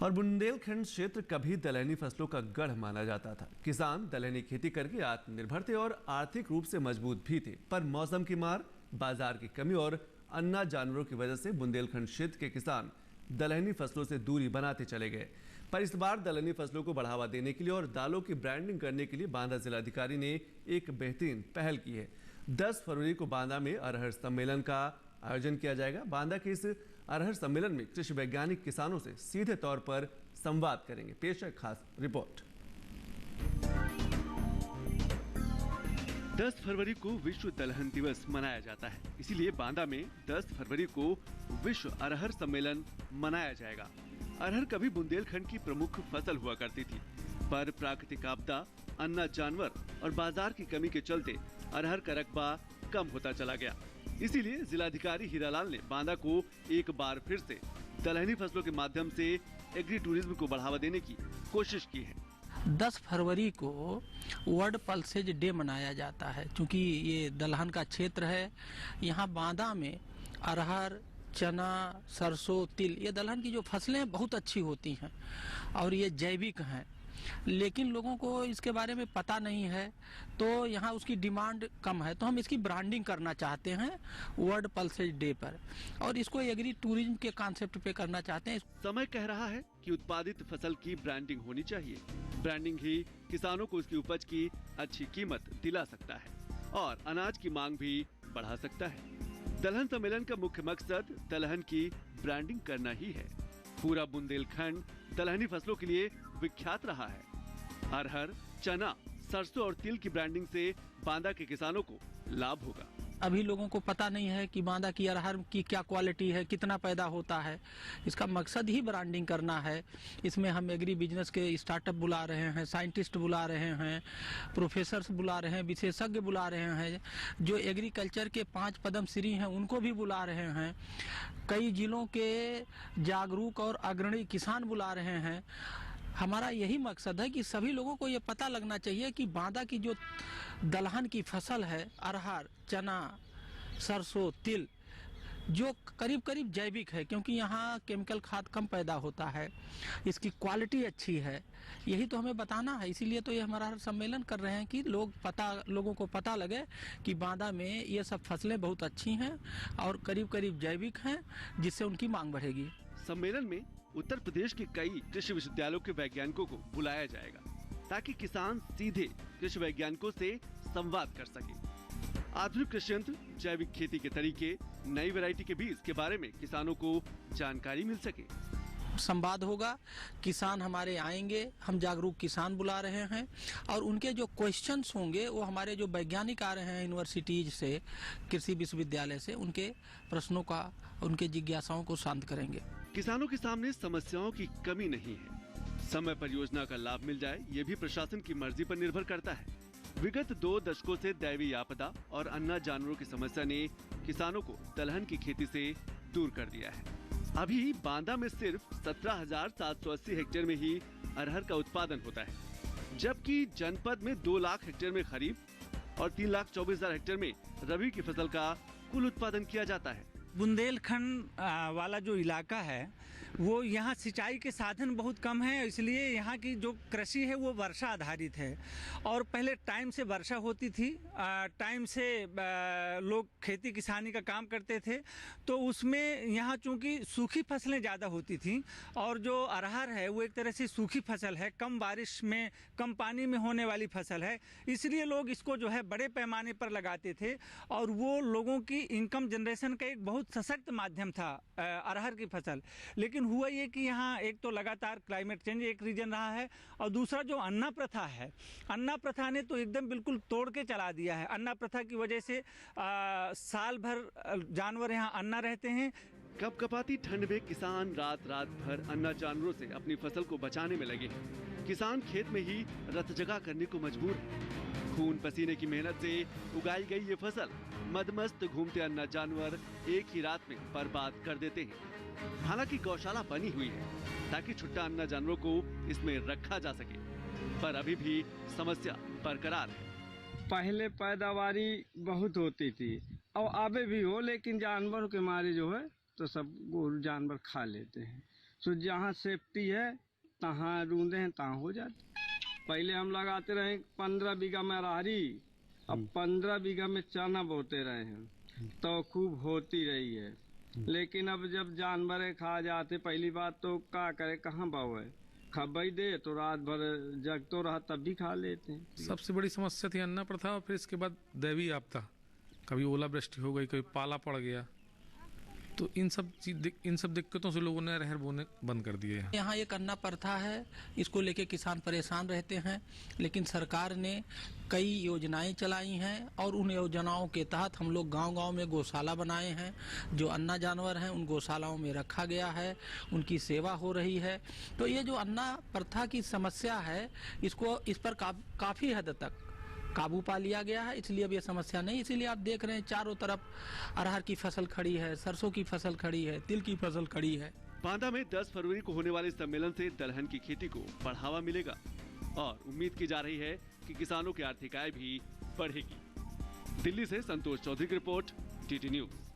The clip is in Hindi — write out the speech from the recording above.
और बुंदेलखंड क्षेत्र कभी दलहनी फसलों का गढ़ माना जाता था। किसान दलहनी खेती करके आत्मनिर्भर थे और आर्थिक रूप से मजबूत भी थे, पर मौसम की मार, बाजार की कमी और अन्ना जानवरों की वजह से बुंदेलखंड क्षेत्र के किसान दलहनी फसलों से दूरी बनाते चले गए। पर इस बार दलहनी फसलों को बढ़ावा देने के लिए और दालों की ब्रांडिंग करने के लिए बांदा जिलाधिकारी ने एक बेहतरीन पहल की है। 10 फरवरी को बांदा में अरहर सम्मेलन का आयोजन किया जाएगा। बांदा के इस अरहर सम्मेलन में कृषि वैज्ञानिक किसानों से सीधे तौर पर संवाद करेंगे। पेश है खास रिपोर्ट। 10 फरवरी को विश्व दलहन दिवस मनाया जाता है, इसीलिए बांदा में 10 फरवरी को विश्व अरहर सम्मेलन मनाया जाएगा। अरहर कभी बुंदेलखंड की प्रमुख फसल हुआ करती थी, पर प्राकृतिक आपदा, अन्ना जानवर और बाजार की कमी के चलते अरहर का रकबा कम होता चला गया। इसीलिए जिलाधिकारी हीरालाल ने बांदा को एक बार फिर से दलहनी फसलों के माध्यम से एग्री टूरिज्म को बढ़ावा देने की कोशिश की है। 10 फरवरी को वर्ल्ड पल्सेज डे मनाया जाता है। क्योंकि ये दलहन का क्षेत्र है, यहाँ बांदा में अरहर, चना, सरसों, तिल, ये दलहन की जो फसलें बहुत अच्छी होती हैं और ये जैविक हैं, लेकिन लोगों को इसके बारे में पता नहीं है, तो यहाँ उसकी डिमांड कम है। तो हम इसकी ब्रांडिंग करना चाहते हैं वर्ल्ड पल्सेज डे पर, और इसको एग्री टूरिज्म के कॉन्सेप्ट पे करना चाहते हैं। समय कह रहा है कि उत्पादित फसल की ब्रांडिंग होनी चाहिए। ब्रांडिंग ही किसानों को उसकी उपज की अच्छी कीमत दिला सकता है और अनाज की मांग भी बढ़ा सकता है। दलहन सम्मेलन का मुख्य मकसद दलहन की ब्रांडिंग करना ही है। पूरा बुंदेलखंड दलहनी फसलों के लिए विख्यात रहा है। अरहर, चना, सरसों और तिल की ब्रांडिंग से बांदा के किसानों को लाभ होगा। अभी लोगों को पता नहीं है कि बांदा की अरहर की क्या क्वालिटी है, कितना पैदा होता है। इसका मकसद ही ब्रांडिंग करना है। इसमें हम एग्री बिजनेस के स्टार्टअप बुला रहे हैं, साइंटिस्ट बुला रहे हैं, प्रोफेसर्स बुला रहे हैं, विशेषज्ञ बुला रहे हैं, जो एग्रीकल्चर के 5 पद्म श्री हैं उनको भी बुला रहे हैं, कई जिलों के जागरूक और अग्रणी किसान बुला रहे हैं। हमारा यही मकसद है कि सभी लोगों को ये पता लगना चाहिए कि बांदा की जो दलहन की फसल है, अरहर, चना, सरसों, तिल, जो करीब करीब जैविक है, क्योंकि यहाँ केमिकल खाद कम पैदा होता है, इसकी क्वालिटी अच्छी है, यही तो हमें बताना है। इसीलिए तो ये हमारा सम्मेलन कर रहे हैं कि लोगों को पता लगे कि बांदा में ये सब फसलें बहुत अच्छी हैं और करीब करीब जैविक हैं, जिससे उनकी मांग बढ़ेगी। सम्मेलन में उत्तर प्रदेश के कई कृषि विश्वविद्यालयों के वैज्ञानिकों को बुलाया जाएगा, ताकि किसान सीधे कृषि वैज्ञानिकों से संवाद कर सके। आधुनिक कृषि यंत्र, जैविक खेती के तरीके, नई वैरायटी के बीज के बारे में किसानों को जानकारी मिल सके। संवाद होगा, किसान हमारे आएंगे, हम जागरूक किसान बुला रहे हैं और उनके जो क्वेश्चंस होंगे वो हमारे जो वैज्ञानिक आ रहे हैं यूनिवर्सिटीज से, कृषि विश्वविद्यालय से, उनके प्रश्नों का, उनके जिज्ञासाओं को शांत करेंगे। किसानों के सामने समस्याओं की कमी नहीं है। समय पर योजना का लाभ मिल जाए, ये भी प्रशासन की मर्जी पर निर्भर करता है। विगत 2 दशकों से दैवीय आपदा और अन्ना जानवरों की समस्या ने किसानों को दलहन की खेती से दूर कर दिया है। अभी बांदा में सिर्फ 17,780 हेक्टेयर में ही अरहर का उत्पादन होता है, जबकि जनपद में 2 लाख हेक्टेयर में खरीफ और 3,24,000 हेक्टेयर में रबी की फसल का कुल उत्पादन किया जाता है। बुंदेलखंड वाला जो इलाका है वो यहाँ सिंचाई के साधन बहुत कम है, इसलिए यहाँ की जो कृषि है वो वर्षा आधारित है। और पहले टाइम से वर्षा होती थी, टाइम से लोग खेती किसानी का काम करते थे, तो उसमें यहाँ चूँकि सूखी फसलें ज़्यादा होती थी और जो अरहर है वो एक तरह से सूखी फसल है, कम बारिश में, कम पानी में होने वाली फसल है, इसलिए लोग इसको जो है बड़े पैमाने पर लगाते थे और वो लोगों की इनकम जनरेशन का एक बहुत सशक्त माध्यम था अरहर की फसल। लेकिन हुआ ये कि यहाँ एक तो लगातार क्लाइमेट चेंज एक रीजन रहा है और दूसरा जो अन्ना प्रथा है, अन्ना प्रथा ने तो एकदम बिल्कुल तोड़ के चला दिया है। अन्ना प्रथा की वजह से साल भर जानवर यहाँ अन्ना रहते हैं। कपकपाती ठंड में किसान रात रात भर अन्ना जानवरों से अपनी फसल को बचाने में लगे हैं। किसान खेत में ही रत जगा करने को मजबूर है। खून पसीने की मेहनत से उगाई गई ये फसल मदमस्त घूमते अन्ना जानवर एक ही रात में बर्बाद कर देते हैं। हालांकि गौशाला बनी हुई है ताकि छुट्टा अन्ना जानवरों को इसमें रखा जा सके, पर अभी भी समस्या बरकरार है। पहले पैदावारी बहुत होती थी और अभी भी हो, लेकिन जानवरों के मारे जो है तो सब गोरू जानवर खा लेते हैं। सो जहाँ सेफ्टी है तहाँ रूंदे हैं तहाँ हो जाती। पहले हम लगाते रहे 15 बीघा में अरहरी, अब 15 बीघा में चना बोते रहे हैं तो खूब होती रही है। लेकिन अब जब जानवर खा जाते, पहली बात तो क्या करे, कहाँ बावे खबई दे तो रात भर जगतो रहा तब भी खा लेते हैं। सबसे बड़ी समस्या थी अन्ना प्रथा और फिर इसके बाद दैवीय आपदा। कभी ओलावृष्टि हो गई, कभी पाला पड़ गया, तो इन सब दिक्कतों से लोगों ने अरहर बोने बंद कर दिए हैं। यहाँ एक अन्ना प्रथा है, इसको लेके किसान परेशान रहते हैं, लेकिन सरकार ने कई योजनाएं चलाई हैं और उन योजनाओं के तहत हम लोग गांव-गांव में गौशाला बनाए हैं। जो अन्ना जानवर हैं उन गौशालाओं में रखा गया है, उनकी सेवा हो रही है। तो ये जो अन्ना प्रथा की समस्या है, इस पर काफ़ी हद तक काबू पा लिया गया है, इसलिए अब ये समस्या नहीं। इसीलिए आप देख रहे हैं चारों तरफ अरहर की फसल खड़ी है, सरसों की फसल खड़ी है, तिल की फसल खड़ी है। बांदा में 10 फरवरी को होने वाले सम्मेलन से दलहन की खेती को बढ़ावा मिलेगा और उम्मीद की जा रही है कि किसानों की आर्थिक आय भी बढ़ेगी। दिल्ली से संतोष चौधरी की रिपोर्ट, टीटी न्यूज़।